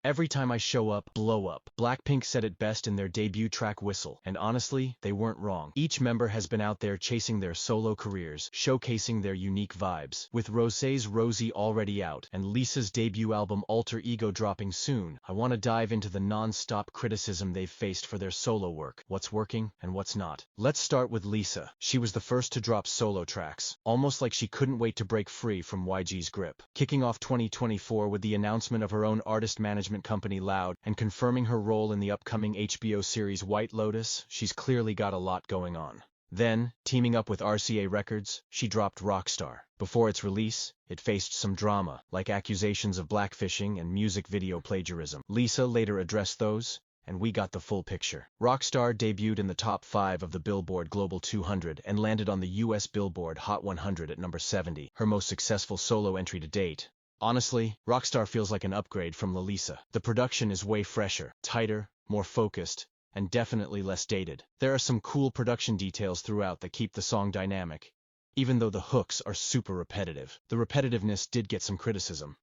Every time I show up, blow up. Blackpink said it best in their debut track Whistle, and honestly, they weren't wrong. Each member has been out there chasing their solo careers, showcasing their unique vibes. With Rosé's Rosie already out, and Lisa's debut album Alter Ego dropping soon, I want to dive into the non-stop criticism they've faced for their solo work, what's working and what's not. Let's start with Lisa. She was the first to drop solo tracks, almost like she couldn't wait to break free from YG's grip. Kicking off 2024 with the announcement of her own artist management company Loud, and confirming her role in the upcoming HBO series White Lotus, she's clearly got a lot going on. Then, teaming up with RCA Records, she dropped Rockstar. Before its release, it faced some drama, like accusations of blackfishing and music video plagiarism. Lisa later addressed those, and we got the full picture. Rockstar debuted in the top 5 of the Billboard Global 200 and landed on the US Billboard Hot 100 at number 70, her most successful solo entry to date. Honestly, Rockstar feels like an upgrade from Lisa. The production is way fresher, tighter, more focused, and definitely less dated. There are some cool production details throughout that keep the song dynamic, even though the hooks are super repetitive. The repetitiveness did get some criticism.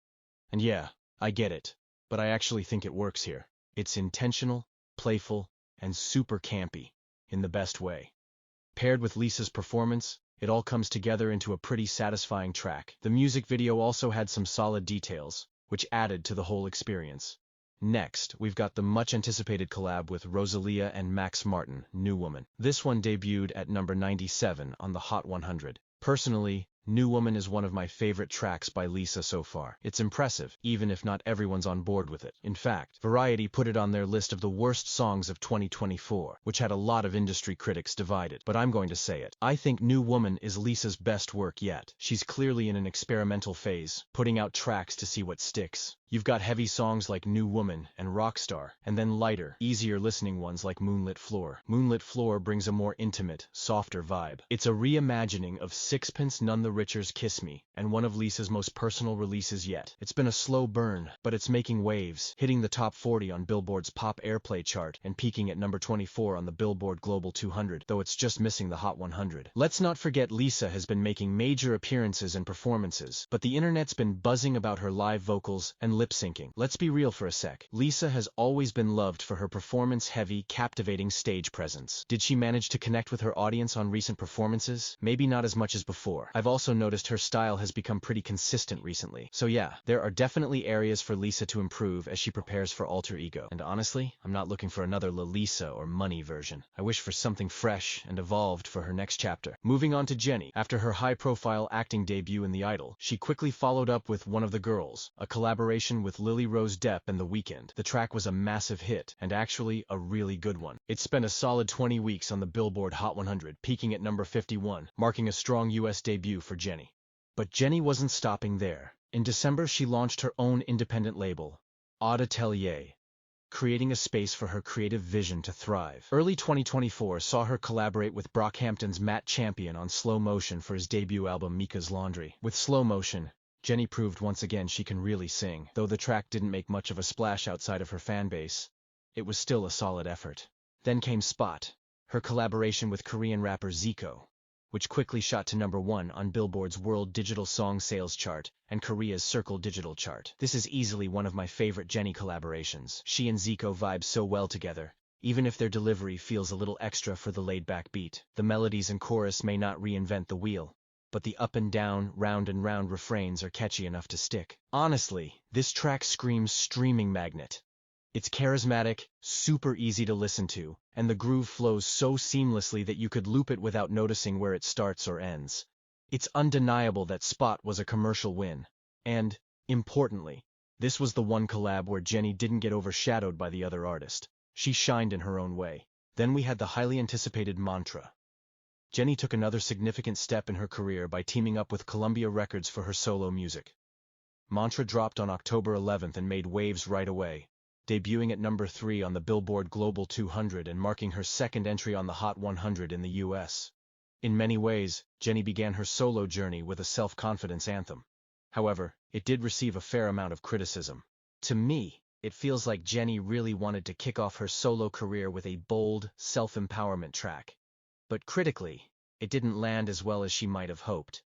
And yeah, I get it, but I actually think it works here. It's intentional, playful, and super campy, in the best way. Paired with Lisa's performance, it all comes together into a pretty satisfying track. The music video also had some solid details, which added to the whole experience. Next, we've got the much-anticipated collab with Rosalia and Max Martin, New Woman. This one debuted at number 97 on the Hot 100. Personally, New Woman is one of my favorite tracks by Lisa so far. It's impressive, even if not everyone's on board with it. In fact, Variety put it on their list of the worst songs of 2024, which had a lot of industry critics divided. But I'm going to say it. I think New Woman is Lisa's best work yet. She's clearly in an experimental phase, putting out tracks to see what sticks. You've got heavy songs like New Woman and Rockstar, and then lighter, easier listening ones like Moonlit Floor. Moonlit Floor brings a more intimate, softer vibe. It's a reimagining of Sixpence None the Richer's Kiss Me, and one of Lisa's most personal releases yet. It's been a slow burn, but it's making waves, hitting the top 40 on Billboard's Pop Airplay chart and peaking at number 24 on the Billboard Global 200, though it's just missing the Hot 100. Let's not forget Lisa has been making major appearances and performances, but the internet's been buzzing about her live vocals and lip-syncing. Let's be real for a sec. Lisa has always been loved for her performance-heavy, captivating stage presence. Did she manage to connect with her audience on recent performances? Maybe not as much as before. I've also noticed her style has become pretty consistent recently. So yeah, there are definitely areas for Lisa to improve as she prepares for Alter Ego. And honestly, I'm not looking for another Lisa or Money version. I wish for something fresh and evolved for her next chapter. Moving on to Jennie. After her high-profile acting debut in The Idol, she quickly followed up with One of the Girls, a collaboration with Lily Rose Depp and The Weeknd. The track was a massive hit, and actually a really good one. It spent a solid 20 weeks on the Billboard Hot 100, peaking at number 51, marking a strong US debut for Jennie. But Jennie wasn't stopping there. In December, she launched her own independent label, Odd Atelier, creating a space for her creative vision to thrive. Early 2024 saw her collaborate with Brockhampton's Matt Champion on Slow Motion for his debut album Mika's Laundry. With Slow Motion, Jennie proved once again she can really sing. Though the track didn't make much of a splash outside of her fanbase, it was still a solid effort. Then came Spot, her collaboration with Korean rapper Zico, which quickly shot to number 1 on Billboard's World Digital Song Sales chart and Korea's Circle Digital chart. This is easily one of my favorite Jennie collaborations. She and Zico vibe so well together, even if their delivery feels a little extra for the laid-back beat. The melodies and chorus may not reinvent the wheel, but the up and down, round and round refrains are catchy enough to stick. Honestly, this track screams streaming magnet. It's charismatic, super easy to listen to, and the groove flows so seamlessly that you could loop it without noticing where it starts or ends. It's undeniable that Spot was a commercial win. And, importantly, this was the one collab where Jennie didn't get overshadowed by the other artist. She shined in her own way. Then we had the highly anticipated Mantra. Jennie took another significant step in her career by teaming up with Columbia Records for her solo music. Mantra dropped on October 11th and made waves right away, debuting at number 3 on the Billboard Global 200 and marking her second entry on the Hot 100 in the US. In many ways, Jennie began her solo journey with a self-confidence anthem. However, it did receive a fair amount of criticism. To me, it feels like Jennie really wanted to kick off her solo career with a bold, self-empowerment track. But critically, it didn't land as well as she might have hoped.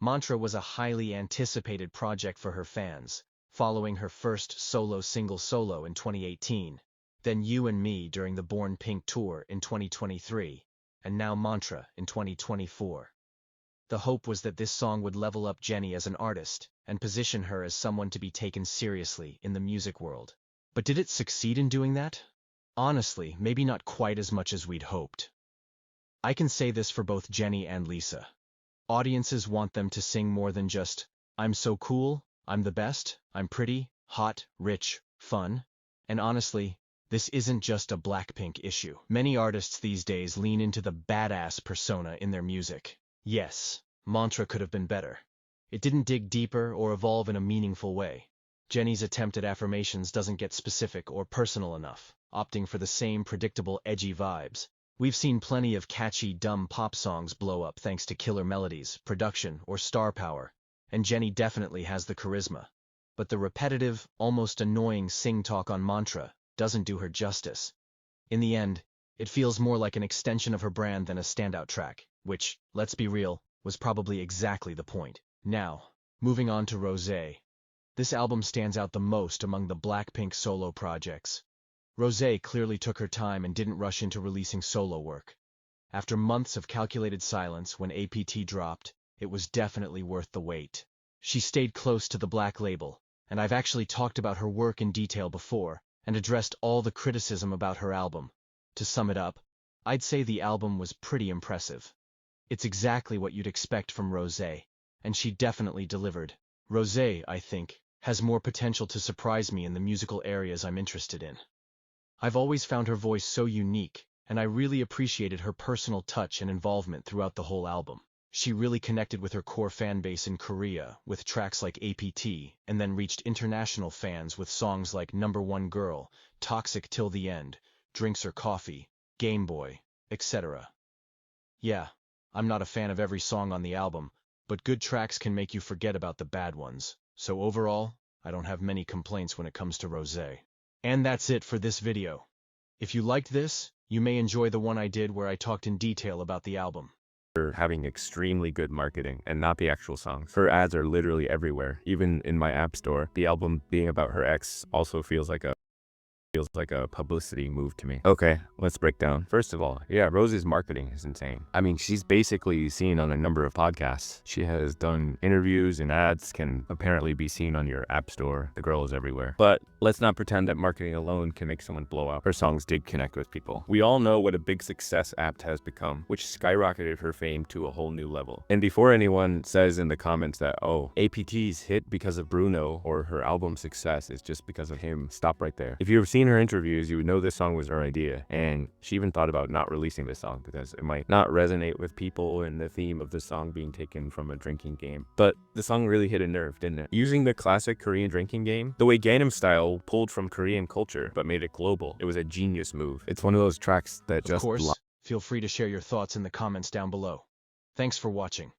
Mantra was a highly anticipated project for her fans, following her first solo single Solo in 2018, then You and Me during the Born Pink tour in 2023, and now Mantra in 2024. The hope was that this song would level up Jennie as an artist and position her as someone to be taken seriously in the music world. But did it succeed in doing that? Honestly, maybe not quite as much as we'd hoped. I can say this for both Jennie and Lisa. Audiences want them to sing more than just, "I'm so cool, I'm the best, I'm pretty, hot, rich, fun." And honestly, this isn't just a Blackpink issue. Many artists these days lean into the badass persona in their music. Yes, Mantra could have been better. It didn't dig deeper or evolve in a meaningful way. Jennie's attempt at affirmations doesn't get specific or personal enough, opting for the same predictable edgy vibes. We've seen plenty of catchy, dumb pop songs blow up thanks to killer melodies, production, or star power, and Jennie definitely has the charisma. But the repetitive, almost annoying sing-talk on Mantra doesn't do her justice. In the end, it feels more like an extension of her brand than a standout track, which, let's be real, was probably exactly the point. Now, moving on to Rosé. This album stands out the most among the Blackpink solo projects. Rosé clearly took her time and didn't rush into releasing solo work. After months of calculated silence when APT dropped, it was definitely worth the wait. She stayed close to the Black label, and I've actually talked about her work in detail before and addressed all the criticism about her album. To sum it up, I'd say the album was pretty impressive. It's exactly what you'd expect from Rosé, and she definitely delivered. Rosé, I think, has more potential to surprise me in the musical areas I'm interested in. I've always found her voice so unique, and I really appreciated her personal touch and involvement throughout the whole album. She really connected with her core fan base in Korea with tracks like APT, and then reached international fans with songs like Number One Girl, Toxic Till the End, Drinks or Coffee, Game Boy, etc. Yeah, I'm not a fan of every song on the album, but good tracks can make you forget about the bad ones. So overall, I don't have many complaints when it comes to Rosé. And that's it for this video. If you liked this, you may enjoy the one I did where I talked in detail about the album. Having extremely good marketing and not the actual songs. Her ads are literally everywhere, even in my app store. The album being about her ex also feels like a publicity move to me. Okay, let's break down. First of all, yeah, Rosé's marketing is insane. I mean, she's basically seen on a number of podcasts. She has done interviews and ads, can apparently be seen on your app store. The girl is everywhere. But let's not pretend that marketing alone can make someone blow up. Her songs did connect with people. We all know what a big success Apt has become, which skyrocketed her fame to a whole new level. And before anyone says in the comments that, oh, APT's hit because of Bruno or her album success is just because of him, stop right there. If you've seen her interviews, you would know this song was her idea, and she even thought about not releasing this song because it might not resonate with people and the theme of the song being taken from a drinking game. But the song really hit a nerve, didn't it? Using the classic Korean drinking game, the way Gangnam Style pulled from Korean culture but made it global, it was a genius move. It's one of those tracks that Of course, feel free to share your thoughts in the comments down below. Thanks for watching.